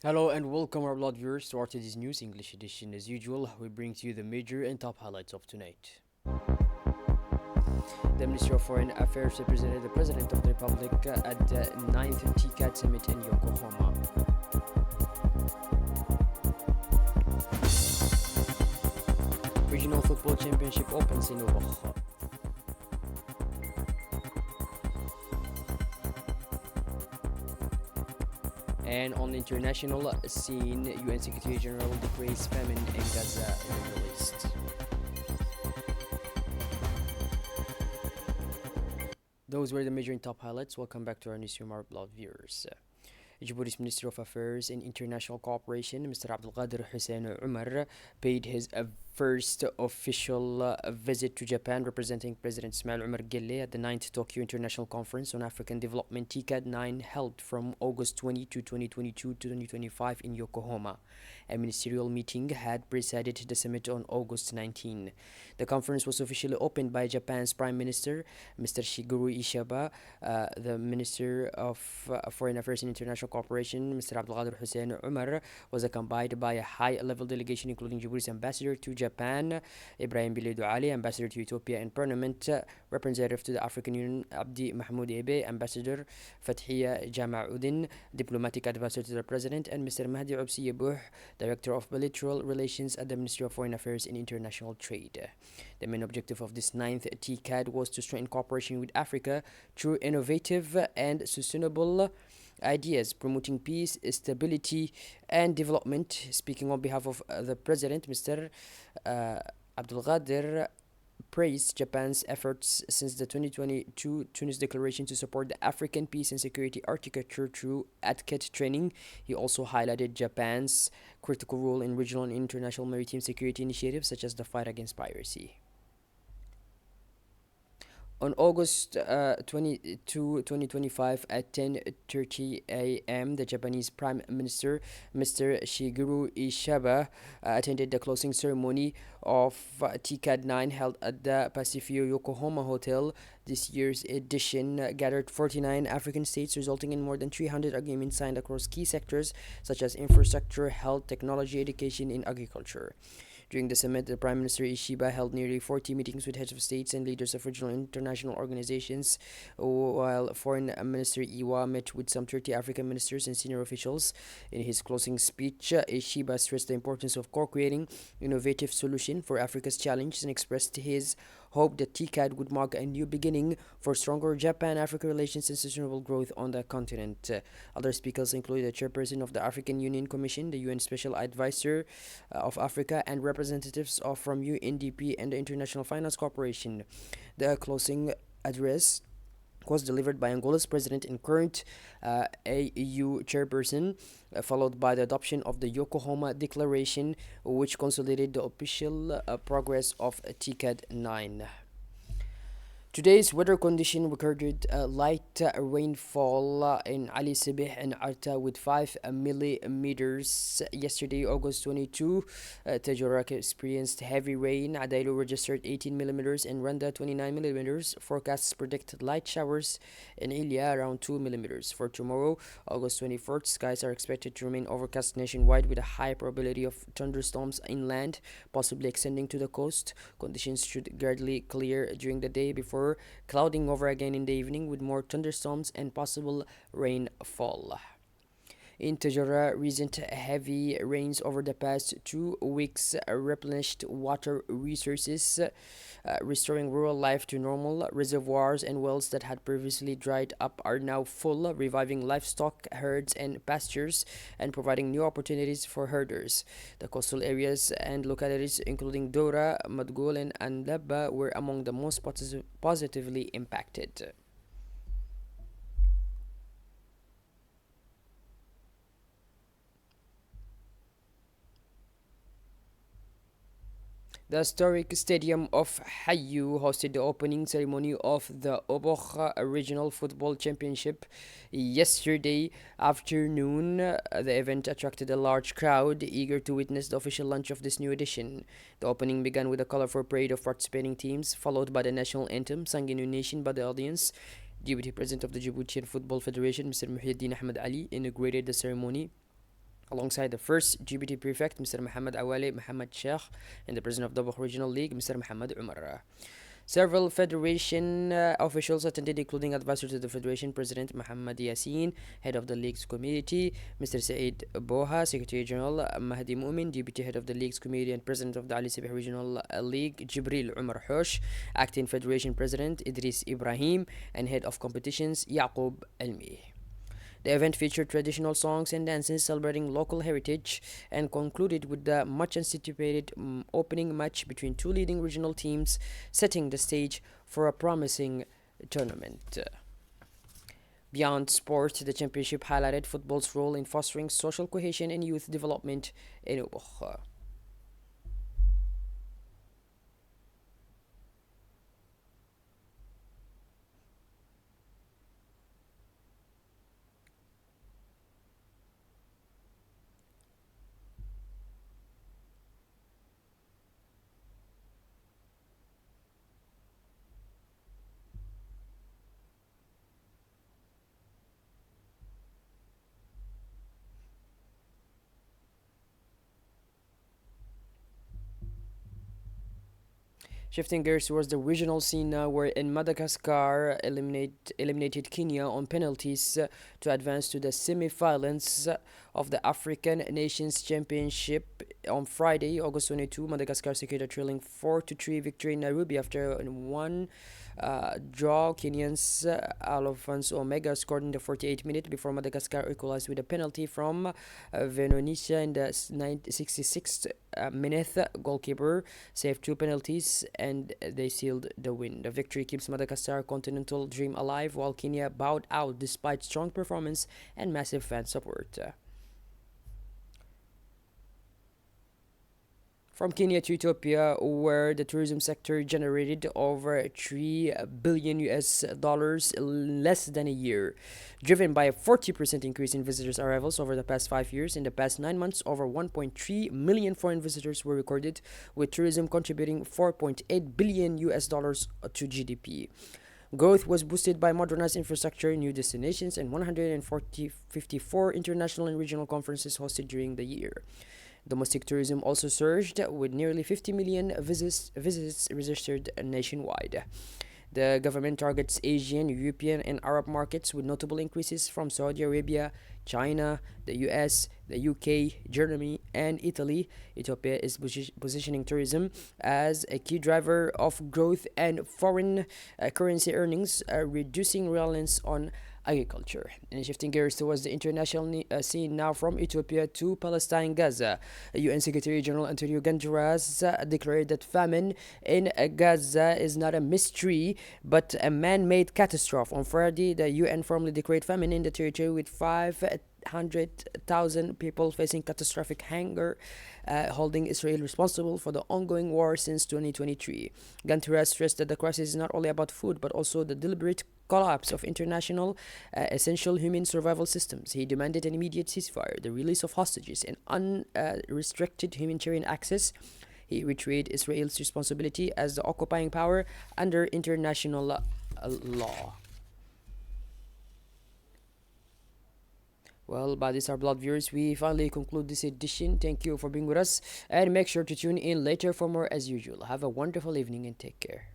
Hello and welcome our blood viewers to our today's news English edition. As usual, we bring to you the major and top highlights of tonight. The Ministry of Foreign Affairs represented the President of the Republic at the 9th TCAD Summit in Yokohama. Regional Football Championship opens in Ubakh. And on the international scene, UN Secretary General declares famine in Gaza in the Middle East. Those were the major and top highlights. Welcome back to our newsroom, our beloved viewers. Djibouti's Minister of Affairs and International Cooperation, Mr. Abdelkader Hussein Umar, paid his first official visit to Japan, representing President Ismail Omar Guelleh at the 9th Tokyo International Conference on African Development TCAD 9 held from August 20 to 2022 to 2025 in Yokohama. A ministerial meeting had preceded the summit on August 19. The conference was officially opened by Japan's Prime Minister, Mr. Shigeru Ishiba, the Minister of Foreign Affairs and International Cooperation, Mr. Abdelkader Hussein Umar, was accompanied by a high-level delegation including Djibouti's ambassador to Japan, Ibrahim Bilidou Ali, ambassador to Ethiopia and Parliament, representative to the African Union, Abdi Mahmoud Ebe, ambassador Fathiya Jama'uddin, diplomatic advisor to the President, and Mr. Mahdi Obsi Yebouh, director of bilateral relations at the Ministry of Foreign Affairs and International Trade. The main objective of this 9th TCAD was to strengthen cooperation with Africa through innovative and sustainable ideas, promoting peace, stability, and development. Speaking on behalf of the President, Mr. Abdelkader praised Japan's efforts since the 2022 Tunis Declaration to support the African peace and security architecture through ATCAT training. He also highlighted Japan's critical role in regional and international maritime security initiatives such as the fight against piracy. On August 22, 2025 at 10:30 a.m., the Japanese Prime Minister, Mr. Shigeru Ishiba, attended the closing ceremony of TCAD 9 held at the Pacifio Yokohama Hotel. This year's edition gathered 49 African states, resulting in more than 300 agreements signed across key sectors such as infrastructure, health, technology, education, and agriculture. During the summit, the Prime Minister Ishiba held nearly 40 meetings with heads of states and leaders of regional and international organizations, while Foreign Minister Iwa met with some 30 African ministers and senior officials. In his closing speech, Ishiba stressed the importance of co-creating innovative solutions for Africa's challenges and expressed his hope that TCAD would mark a new beginning for stronger Japan-Africa relations and sustainable growth on the continent. Other speakers included the chairperson of the African Union Commission, the UN Special Advisor of Africa, and representatives from UNDP and the International Finance Corporation. The closing address was delivered by Angola's president and current AU chairperson, followed by the adoption of the Yokohama Declaration, which consolidated the official progress of TCAD 9. Today's weather condition recorded light rainfall in Ali Sibih and Arta with 5 millimeters. Yesterday, August 22, Tajorak experienced heavy rain. Adailu registered 18 millimeters and Randa 29 millimeters. Forecasts predict light showers in Ilya around 2 millimeters. For tomorrow, August 24th, skies are expected to remain overcast nationwide with a high probability of thunderstorms inland, possibly extending to the coast. Conditions should gradually clear during the day before clouding over again in the evening with more thunderstorms and possible rainfall. In Tajara, recent heavy rains over the past 2 weeks replenished water resources, restoring rural life to normal. Reservoirs and wells that had previously dried up are now full, reviving livestock herds and pastures and providing new opportunities for herders. The coastal areas and localities including Dora, Madgul, and Andaba were among the most positively impacted. The historic stadium of Hayu hosted the opening ceremony of the Obokh Regional Football Championship yesterday afternoon. The event attracted a large crowd eager to witness the official launch of this new edition. The opening began with a colorful parade of participating teams, followed by the national anthem sung in unison by the audience. Deputy President of the Djiboutian Football Federation, Mr. Muhyiddin Ahmed Ali, inaugurated the ceremony, alongside the first GBT prefect, Mr. Muhammad Awali Muhammad Sheikh, and the president of the Dabakh Regional League, Mr. Muhammad Umar. Several federation officials attended, including advisor to the federation president Muhammad Yassin, head of the league's committee, Mr. Saeed Boha, secretary general Mahdi Mu'min, deputy head of the league's committee and president of the Ali Sabih Regional League, Jibril Umar Hosh, acting federation president Idris Ibrahim, and head of competitions Yaqub Elmi. The event featured traditional songs and dances celebrating local heritage and concluded with the much anticipated opening match between two leading regional teams, setting the stage for a promising tournament. Beyond sport, the championship highlighted football's role in fostering social cohesion and youth development in Ubukh. Shifting gears towards the regional scene now, where in Madagascar eliminated Kenya on penalties to advance to the semi-finals of the African Nations Championship on Friday, August 22. Madagascar secured a trailing 4-3 victory in Nairobi after one draw. Kenyans Alphonse Omega scored in the 48th minute before Madagascar equalized with a penalty from Venonisia in the 66th minute. Goalkeeper saved two penalties and they sealed the win. The victory keeps Madagascar continental dream alive, while Kenya bowed out despite strong performance and massive fan support. From Kenya to Ethiopia, where the tourism sector generated over 3 billion US dollars in less than a year, driven by a 40% increase in visitors arrivals over the past 5 years. In the past 9 months, over 1.3 million foreign visitors were recorded, with tourism contributing 4.8 billion US dollars to GDP. Growth was boosted by modernized infrastructure, new destinations, and 154 international and regional conferences hosted during the year. Domestic tourism also surged, with nearly 50 million visits registered nationwide. The government targets Asian, European, and Arab markets, with notable increases from Saudi Arabia, China, the US, the UK, Germany, and Italy. Ethiopia is positioning tourism as a key driver of growth and foreign currency earnings, reducing reliance on agriculture. And shifting gears towards the international scene now, from Ethiopia to Palestine, Gaza. UN Secretary General Antonio Guterres declared that famine in Gaza is not a mystery but a man-made catastrophe. On Friday, the UN formally declared famine in the territory, with 500,000 people facing catastrophic hunger, holding Israel responsible for the ongoing war since 2023. Guterres stressed that the crisis is not only about food but also the deliberate collapse of international essential human survival systems. He demanded an immediate ceasefire, the release of hostages, and unrestricted humanitarian access. He reiterated Israel's responsibility as the occupying power under international law. Well, by this, our blood viewers, we finally conclude this edition. Thank you for being with us, and make sure to tune in later for more as usual. Have a wonderful evening and take care.